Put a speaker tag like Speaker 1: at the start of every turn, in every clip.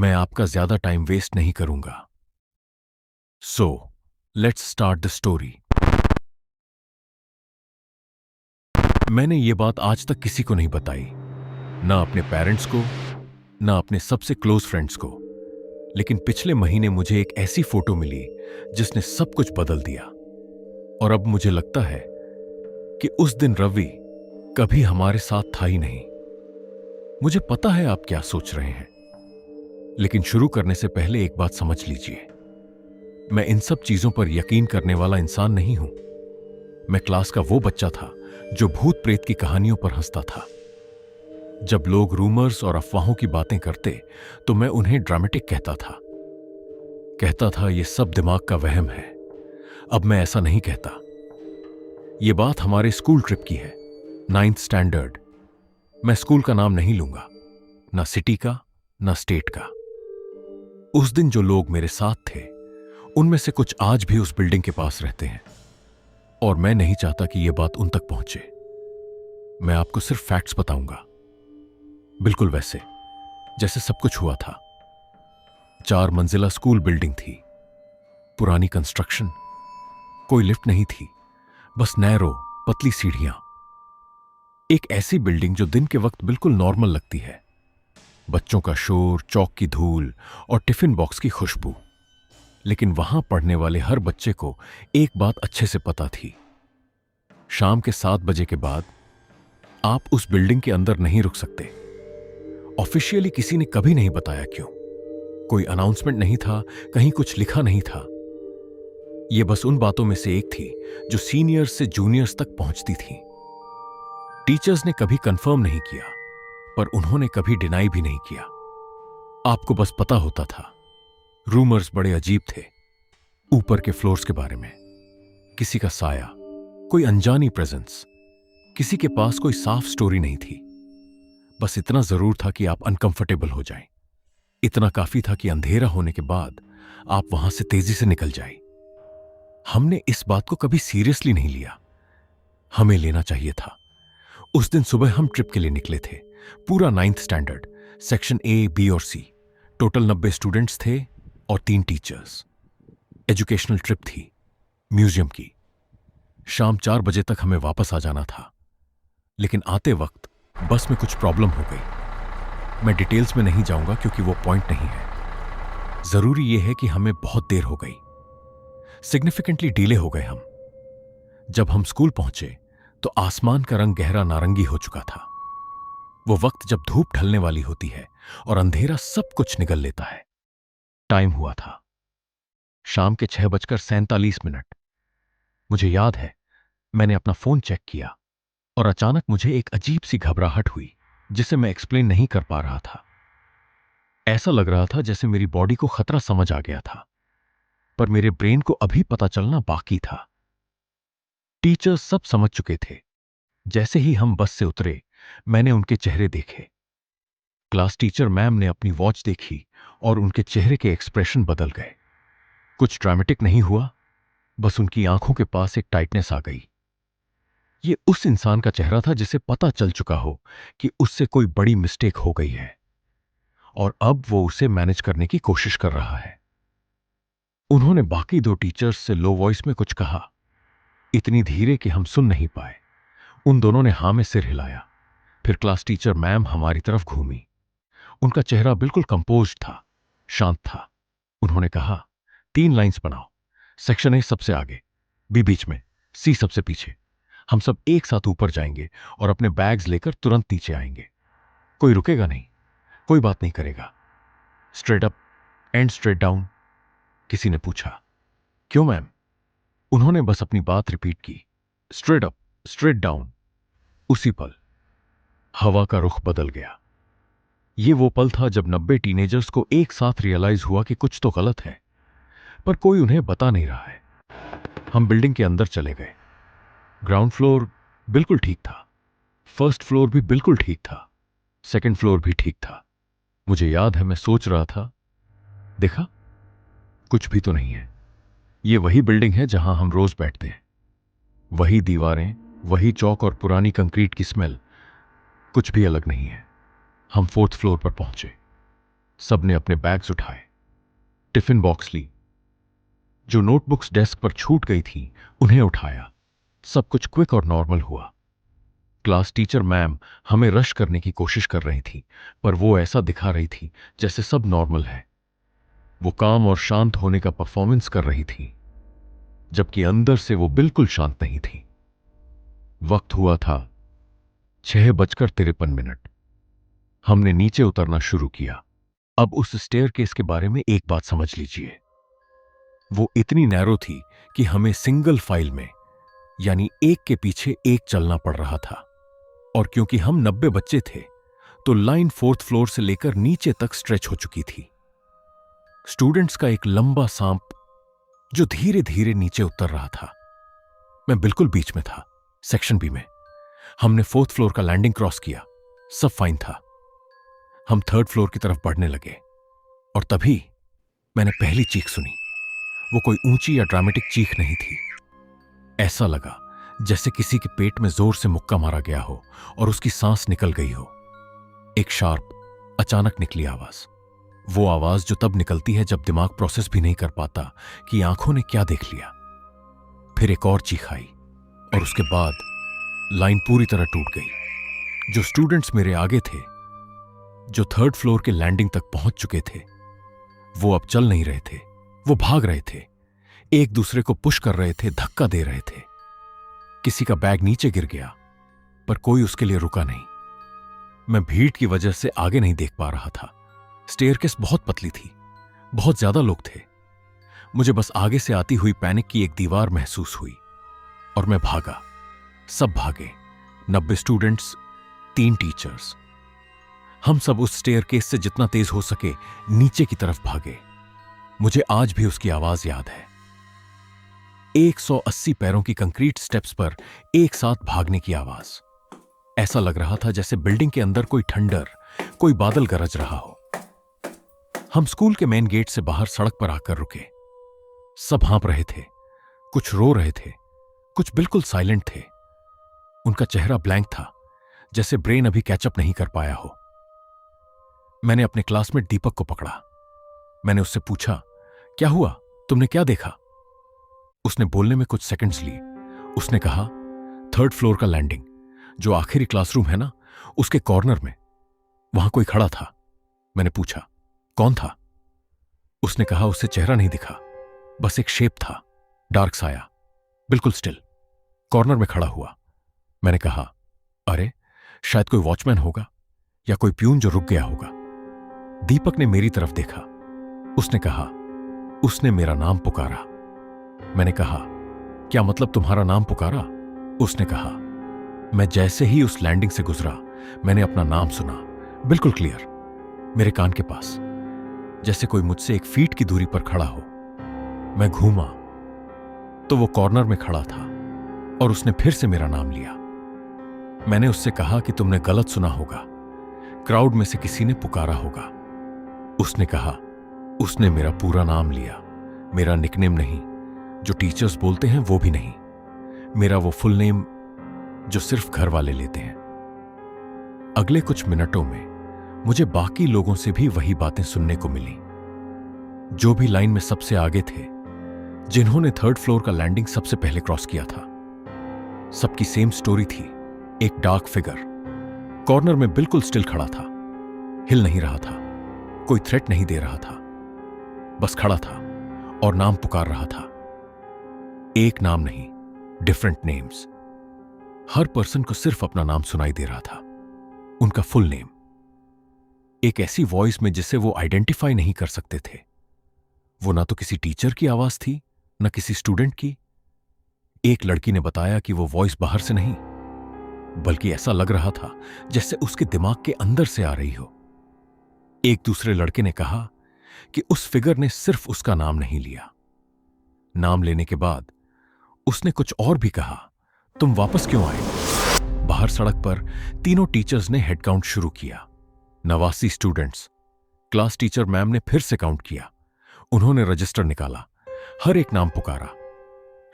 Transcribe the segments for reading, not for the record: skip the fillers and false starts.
Speaker 1: मैं आपका ज्यादा टाइम वेस्ट नहीं करूंगा। So let's start the story. मैंने ये बात आज तक किसी को नहीं बताई, ना अपने पेरेंट्स को, ना अपने सबसे क्लोज फ्रेंड्स को। लेकिन पिछले महीने मुझे एक ऐसी फोटो मिली जिसने सब कुछ बदल दिया। और अब मुझे लगता है कि उस दिन रवि कभी हमारे साथ था ही नहीं। मुझे पता है आप क्या सोच रहे हैं, लेकिन शुरू करने से पहले एक बात समझ लीजिए। मैं इन सब चीजों पर यकीन करने वाला इंसान नहीं हूं। मैं क्लास का वो बच्चा था जो भूत प्रेत की कहानियों पर हंसता था। जब लोग रूमर्स और अफवाहों की बातें करते तो मैं उन्हें ड्रामेटिक कहता था ये सब दिमाग का वहम है। अब मैं ऐसा नहीं कहता। ये बात हमारे स्कूल ट्रिप की है, 9th स्टैंडर्ड। मैं स्कूल का नाम नहीं लूंगा, ना सिटी का, ना स्टेट का। उस दिन जो लोग मेरे साथ थे उनमें से कुछ आज भी उस बिल्डिंग के पास रहते हैं, और मैं नहीं चाहता कि यह बात उन तक पहुंचे। मैं आपको सिर्फ फैक्ट्स बताऊंगा, बिल्कुल वैसे जैसे सब कुछ हुआ था। 4 मंजिला स्कूल बिल्डिंग थी, पुरानी कंस्ट्रक्शन, कोई लिफ्ट नहीं थी, बस नैरो पतली सीढ़ियां। एक ऐसी बिल्डिंग जो दिन के वक्त बिल्कुल नॉर्मल लगती है। बच्चों का शोर, चौक की धूल और टिफिन बॉक्स की खुशबू। लेकिन वहां पढ़ने वाले हर बच्चे को एक बात अच्छे से पता थी। शाम के 7 बजे के बाद आप उस बिल्डिंग के अंदर नहीं रुक सकते। ऑफिशियली किसी ने कभी नहीं बताया क्यों। कोई अनाउंसमेंट नहीं था, कहीं कुछ लिखा नहीं था। यह बस उन बातों में से एक थी जो सीनियर्स से जूनियर्स तक पहुंचती थी। टीचर्स ने कभी कंफर्म नहीं किया, पर उन्होंने कभी डिनाई भी नहीं किया। आपको बस पता होता था। रूमर्स बड़े अजीब थे। ऊपर के फ्लोर्स के बारे में, किसी का साया, कोई अनजानी प्रेजेंस। किसी के पास कोई साफ स्टोरी नहीं थी। बस इतना जरूर था कि आप अनकंफर्टेबल हो जाएं। इतना काफी था कि अंधेरा होने के बाद आप वहां से तेजी से निकल जाए। हमने इस बात को कभी सीरियसली नहीं लिया। हमें लेना चाहिए था। उस दिन सुबह हम ट्रिप के लिए निकले थे, पूरा 9th standard, section A, B और सी। टोटल 90 स्टूडेंट्स थे और 3 टीचर्स। एजुकेशनल ट्रिप थी, म्यूजियम की। शाम 4 बजे तक हमें वापस आ जाना था, लेकिन आते वक्त बस में कुछ प्रॉब्लम हो गई। मैं डिटेल्स में नहीं जाऊंगा क्योंकि वो पॉइंट नहीं है। जरूरी यह है कि हमें बहुत देर हो गई, सिग्निफिकेंटली डिले हो गए हम। जब हम स्कूल पहुंचे तो आसमान का रंग गहरा नारंगी हो चुका था। वो वक्त जब धूप ढलने वाली होती है और अंधेरा सब कुछ निगल लेता है। टाइम हुआ था शाम के 6:47। मुझे याद है, मैंने अपना फोन चेक किया और अचानक मुझे एक अजीब सी घबराहट हुई जिसे मैं एक्सप्लेन नहीं कर पा रहा था। ऐसा लग रहा था जैसे मेरी बॉडी को खतरा समझ आ गया था, पर मेरे ब्रेन को अभी पता चलना बाकी था। टीचर्स सब समझ चुके थे। जैसे ही हम बस से उतरे, मैंने उनके चेहरे देखे। क्लास टीचर मैम ने अपनी वॉच देखी और उनके चेहरे के एक्सप्रेशन बदल गए। कुछ ड्रामेटिक नहीं हुआ, बस उनकी आंखों के पास एक टाइटनेस आ गई। ये उस इंसान का चेहरा था जिसे पता चल चुका हो कि उससे कोई बड़ी मिस्टेक हो गई है और अब वो उसे मैनेज करने की कोशिश कर रहा है। उन्होंने बाकी 2 टीचर्स से लो वॉइस में कुछ कहा, इतनी धीरे कि हम सुन नहीं पाए। उन दोनों ने हां में सिर हिलाया। फिर क्लास टीचर मैम हमारी तरफ घूमी। उनका चेहरा बिल्कुल कंपोज्ड था, शांत था। उन्होंने कहा, 3 लाइंस बनाओ। सेक्शन ए सबसे आगे, बी बीच में, सी सबसे पीछे। हम सब एक साथ ऊपर जाएंगे और अपने बैग्स लेकर तुरंत नीचे आएंगे। कोई रुकेगा नहीं, कोई बात नहीं करेगा। Straight up and straight down. किसी ने पूछा, क्यों मैम? उन्होंने बस अपनी बात रिपीट की, स्ट्रेट अप, स्ट्रेट डाउन। उसी पल हवा का रुख बदल गया। ये वो पल था जब 90 टीनेजर्स को एक साथ रियलाइज हुआ कि कुछ तो गलत है, पर कोई उन्हें बता नहीं रहा है। हम बिल्डिंग के अंदर चले गए। ग्राउंड फ्लोर बिल्कुल ठीक था, फर्स्ट फ्लोर भी बिल्कुल ठीक था, सेकंड फ्लोर भी ठीक था। मुझे याद है, मैं सोच रहा था, देखा, कुछ भी तो नहीं है। ये वही बिल्डिंग है जहां हम रोज बैठते हैं। वही दीवारें, वही चौक और पुरानी कंक्रीट की स्मेल। कुछ भी अलग नहीं है। हम 4th फ्लोर पर पहुंचे। सबने अपने बैग्स उठाए, टिफिन बॉक्स ली, जो नोटबुक्स डेस्क पर छूट गई थी उन्हें उठाया। सब कुछ क्विक और नॉर्मल हुआ। क्लास टीचर मैम हमें रश करने की कोशिश कर रही थी, पर वो ऐसा दिखा रही थी जैसे सब नॉर्मल है। वो काम और शांत होने का परफॉर्मेंस कर रही थी, जबकि अंदर से वो बिल्कुल शांत नहीं थी। वक्त हुआ था 6:53। हमने नीचे उतरना शुरू किया। अब उस स्टेयरकेस के बारे में एक बात समझ लीजिए। वो इतनी नैरो थी कि हमें सिंगल फाइल में, यानी एक के पीछे एक चलना पड़ रहा था। और क्योंकि हम 90 बच्चे थे, तो लाइन 4th फ्लोर से लेकर नीचे तक स्ट्रेच हो चुकी थी। स्टूडेंट्स का एक लंबा सांप जो धीरे धीरे नीचे उतर रहा था। मैं बिल्कुल बीच में था, सेक्शन बी में। हमने 4th फ्लोर का लैंडिंग क्रॉस किया, सब फाइन था। हम 3rd फ्लोर की तरफ बढ़ने लगे और तभी मैंने पहली चीख सुनी। वो कोई ऊंची या ड्रामेटिक चीख नहीं थी। ऐसा लगा जैसे किसी के पेट में जोर से मुक्का मारा गया हो और उसकी सांस निकल गई हो। एक शार्प, अचानक निकली आवाज। वो आवाज जो तब निकलती है जब दिमाग प्रोसेस भी नहीं कर पाता कि आंखों ने क्या देख लिया। फिर एक और चीख आई और उसके बाद लाइन पूरी तरह टूट गई। जो स्टूडेंट्स मेरे आगे थे, जो 3rd फ्लोर के लैंडिंग तक पहुंच चुके थे, वो अब चल नहीं रहे थे। वो भाग रहे थे, एक दूसरे को पुश कर रहे थे, धक्का दे रहे थे। किसी का बैग नीचे गिर गया, पर कोई उसके लिए रुका नहीं। मैं भीड़ की वजह से आगे नहीं देख पा रहा था। स्टेयरकेस बहुत पतली थी, बहुत ज्यादा लोग थे। मुझे बस आगे से आती हुई पैनिक की एक दीवार महसूस हुई और मैं भागा। सब भागे, 90 स्टूडेंट्स, 3 टीचर्स। हम सब उस स्टेयरकेस से जितना तेज हो सके नीचे की तरफ भागे। मुझे आज भी उसकी आवाज याद है। 180 पैरों की कंक्रीट स्टेप्स पर एक साथ भागने की आवाज। ऐसा लग रहा था जैसे बिल्डिंग के अंदर कोई ठंडर, कोई बादल गरज रहा हो। हम स्कूल के मेन गेट से बाहर सड़क पर आकर रुके। सब हाँप रहे थे, कुछ रो रहे थे, कुछ बिल्कुल साइलेंट थे। उनका चेहरा ब्लैंक था, जैसे ब्रेन अभी कैचअप नहीं कर पाया हो। मैंने अपने क्लासमेट दीपक को पकड़ा। मैंने उससे पूछा, क्या हुआ, तुमने क्या देखा? उसने बोलने में कुछ सेकंड्स लिए। उसने कहा, 3rd फ्लोर का लैंडिंग, जो आखिरी क्लासरूम है ना, उसके कॉर्नर में वहां कोई खड़ा था। मैंने पूछा, कौन था? उसने कहा, उससे चेहरा नहीं दिखा, बस एक शेप था, डार्क साया, बिल्कुल स्टिल, कॉर्नर में खड़ा हुआ। मैंने कहा, अरे शायद कोई वॉचमैन होगा या कोई प्यून जो रुक गया होगा। दीपक ने मेरी तरफ देखा। उसने कहा, उसने मेरा नाम पुकारा। मैंने कहा, क्या मतलब तुम्हारा नाम पुकारा? उसने कहा, मैं जैसे ही उस लैंडिंग से गुजरा, मैंने अपना नाम सुना, बिल्कुल क्लियर, मेरे कान के पास, जैसे कोई मुझसे 1 फीट की दूरी पर खड़ा हो। मैं घूमा तो वो कॉर्नर में खड़ा था और उसने फिर से मेरा नाम लिया। मैंने उससे कहा कि तुमने गलत सुना होगा, क्राउड में से किसी ने पुकारा होगा। उसने कहा, उसने मेरा पूरा नाम लिया, मेरा निकनेम नहीं, जो टीचर्स बोलते हैं वो भी नहीं, मेरा वो फुल नेम जो सिर्फ घर वाले लेते हैं। अगले कुछ मिनटों में मुझे बाकी लोगों से भी वही बातें सुनने को मिली, जो भी लाइन में सबसे आगे थे, जिन्होंने 3rd फ्लोर का लैंडिंग सबसे पहले क्रॉस किया था। सबकी सेम स्टोरी थी। एक डार्क फिगर कॉर्नर में बिल्कुल स्टिल खड़ा था, हिल नहीं रहा था, कोई थ्रेट नहीं दे रहा था, बस खड़ा था और नाम पुकार रहा था। एक नाम नहीं, डिफरेंट नेम्स। हर पर्सन को सिर्फ अपना नाम सुनाई दे रहा था, उनका फुल नेम, एक ऐसी वॉइस में जिसे वो आइडेंटिफाई नहीं कर सकते थे। वो ना तो किसी टीचर की आवाज थी, ना किसी स्टूडेंट की। एक लड़की ने बताया कि वो वॉइस बाहर से नहीं, बल्कि ऐसा लग रहा था जैसे उसके दिमाग के अंदर से आ रही हो। एक दूसरे लड़के ने कहा कि उस फिगर ने सिर्फ उसका नाम नहीं लिया। नाम लेने के बाद उसने कुछ और भी कहा, तुम वापस क्यों आए? बाहर सड़क पर तीनों टीचर्स ने हेड काउंट शुरू किया। 89 स्टूडेंट्स। क्लास टीचर मैम ने फिर से काउंट किया। उन्होंने रजिस्टर निकाला, हर एक नाम पुकारा।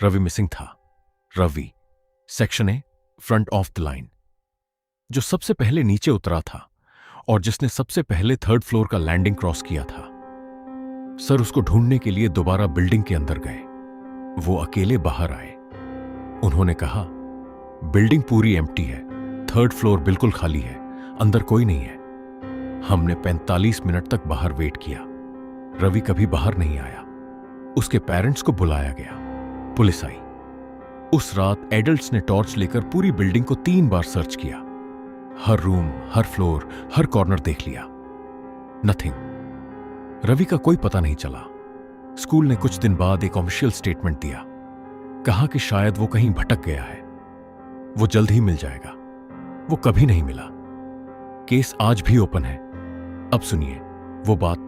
Speaker 1: रवि मिसिंग था। Ravi, section A, front of the line, जो सबसे पहले नीचे उतरा था और जिसने सबसे पहले थर्ड फ्लोर का लैंडिंग क्रॉस किया था। सर उसको ढूंढने के लिए दोबारा बिल्डिंग के अंदर गए। वो अकेले बाहर आए। उन्होंने कहा, बिल्डिंग पूरी एम्प्टी है, थर्ड फ्लोर बिल्कुल खाली है, अंदर कोई नहीं है। हमने 45 मिनट तक बाहर वेट किया। रवि कभी बाहर नहीं आया। उसके पेरेंट्स को बुलाया गया। पुलिस आई। उस रात एडल्ट्स ने टॉर्च लेकर पूरी बिल्डिंग को 3 बार सर्च किया। हर रूम, हर फ्लोर, हर कॉर्नर देख लिया। नथिंग। रवि का कोई पता नहीं चला। स्कूल ने कुछ दिन बाद एक ऑफिशियल स्टेटमेंट दिया। कहा कि शायद वो कहीं भटक गया है, वो जल्द ही मिल जाएगा। वो कभी नहीं मिला। केस आज भी ओपन है। अब सुनिए वो बात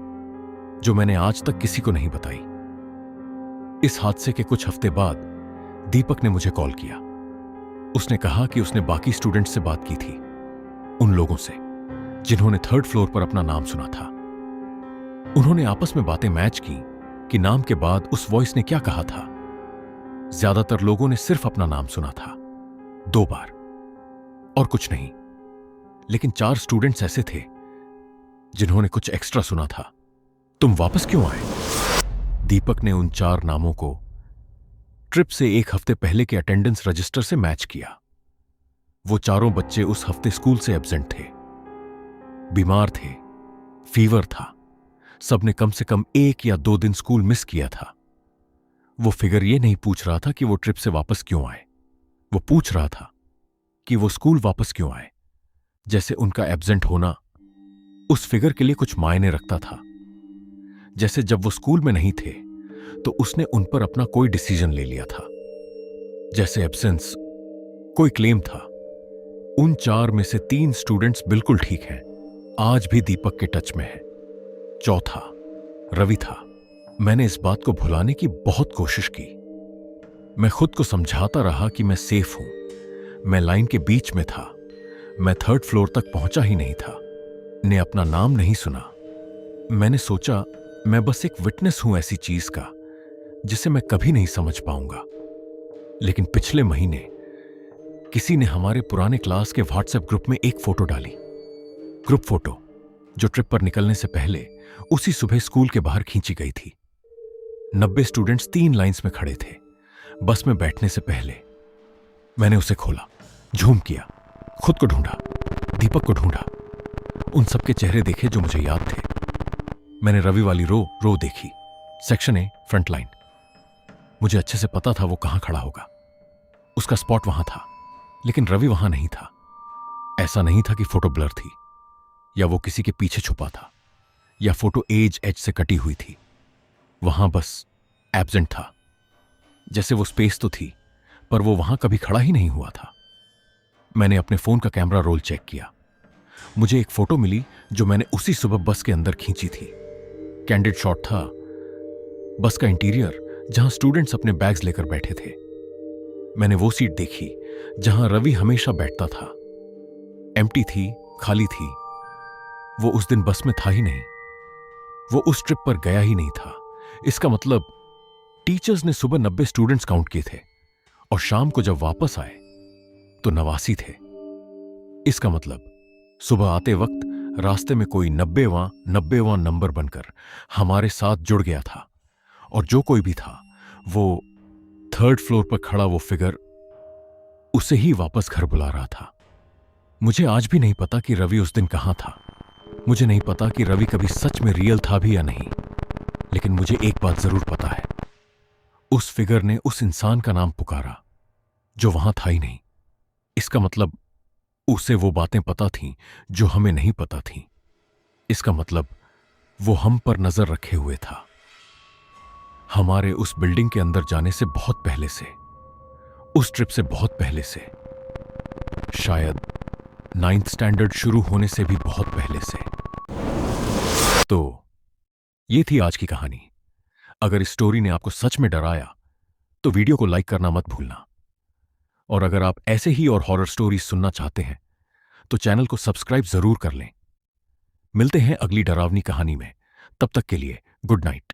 Speaker 1: जो मैंने आज तक किसी को नहीं बताई। इस हादसे के कुछ हफ्ते बाद दीपक ने मुझे कॉल किया। उसने कहा कि उसने बाकी स्टूडेंट्स से बात की थी, उन लोगों से जिन्होंने थर्ड फ्लोर पर अपना नाम सुना था। उन्होंने आपस में बातें मैच की कि नाम के बाद उस वॉइस ने क्या कहा था। ज्यादातर लोगों ने सिर्फ अपना नाम सुना था 2 बार और कुछ नहीं। लेकिन 4 स्टूडेंट्स ऐसे थे जिन्होंने कुछ एक्स्ट्रा सुना था। तुम वापस क्यों आए? दीपक ने उन 4 नामों को ट्रिप से 1 हफ्ते पहले के अटेंडेंस रजिस्टर से मैच किया। वो चारों बच्चे उस हफ्ते स्कूल से एब्सेंट थे, बीमार थे, फीवर था। सबने कम से कम 1 या 2 दिन स्कूल मिस किया था। वो फिगर ये नहीं पूछ रहा था कि वो ट्रिप से वापस क्यों आए। वो पूछ रहा था कि वो स्कूल वापस क्यों आए। जैसे उनका एब्सेंट होना उस फिगर के लिए कुछ मायने रखता था। जैसे जब वो स्कूल में नहीं थे तो उसने उन पर अपना कोई डिसीजन ले लिया था। जैसे एब्सेंस कोई क्लेम था। उन 4 में से 3 स्टूडेंट्स बिल्कुल ठीक हैं, आज भी दीपक के टच में हैं। चौथा रवि था। मैंने इस बात को भुलाने की बहुत कोशिश की। मैं खुद को समझाता रहा कि मैं सेफ हूं। मैं लाइन के बीच में था। मैं थर्ड फ्लोर तक पहुंचा ही नहीं था। ने अपना नाम नहीं सुना। मैंने सोचा मैं बस एक विटनेस हूं ऐसी चीज का जिसे मैं कभी नहीं समझ पाऊंगा। लेकिन पिछले महीने किसी ने हमारे पुराने क्लास के व्हाट्सएप ग्रुप में एक फोटो डाली। ग्रुप फोटो जो ट्रिप पर निकलने से पहले उसी सुबह स्कूल के बाहर खींची गई थी। 90 स्टूडेंट्स 3 लाइंस में खड़े थे बस में बैठने से पहले। मैंने उसे खोला, झूम किया, खुद को ढूंढा, दीपक को ढूंढा, उन सबके चेहरे देखे जो मुझे याद थे। मैंने रवि वाली रो देखी, सेक्शन ए, फ्रंट लाइन। मुझे अच्छे से पता था वो कहां खड़ा होगा। उसका स्पॉट वहां था, लेकिन रवि वहां नहीं था। ऐसा नहीं था कि फोटो ब्लर थी या वो किसी के पीछे छुपा था या फोटो एज से कटी हुई थी। वहां बस एब्सेंट था। जैसे वो स्पेस तो थी पर वो वहां कभी खड़ा ही नहीं हुआ था। मैंने अपने फोन का कैमरा रोल चेक किया। मुझे एक फोटो मिली जो मैंने उसी सुबह बस के अंदर खींची थी। कैंडिड शॉट था बस का इंटीरियर जहां स्टूडेंट्स अपने बैग्स लेकर बैठे थे। मैंने वो सीट देखी जहां रवि हमेशा बैठता था। एम्प्टी थी, खाली थी। वो उस दिन बस में था ही नहीं। वो उस ट्रिप पर गया ही नहीं था। इसका मतलब टीचर्स ने सुबह 90 स्टूडेंट्स काउंट किए थे और शाम को जब वापस आए तो 89 थे। इसका मतलब सुबह आते वक्त रास्ते में कोई 90वां नंबर बनकर हमारे साथ जुड़ गया था और जो कोई भी था वो थर्ड फ्लोर पर खड़ा वो फिगर उसे ही वापस घर बुला रहा था। मुझे आज भी नहीं पता कि रवि उस दिन कहां था। मुझे नहीं पता कि रवि कभी सच में रियल था भी या नहीं। लेकिन मुझे एक बात जरूर पता है, उस फिगर ने उस इंसान का नाम पुकारा जो वहां था ही नहीं। इसका मतलब उसे वो बातें पता थीं जो हमें नहीं पता थीं। इसका मतलब वो हम पर नजर रखे हुए था, हमारे उस बिल्डिंग के अंदर जाने से बहुत पहले से, उस ट्रिप से बहुत पहले से, शायद 9th स्टैंडर्ड शुरू होने से भी बहुत पहले से। तो ये थी आज की कहानी। अगर इस स्टोरी ने आपको सच में डराया तो वीडियो को लाइक करना मत भूलना। और अगर आप ऐसे ही और हॉरर स्टोरीज सुनना चाहते हैं तो चैनल को सब्सक्राइब जरूर कर लें। मिलते हैं अगली डरावनी कहानी में। तब तक के लिए गुड नाइट।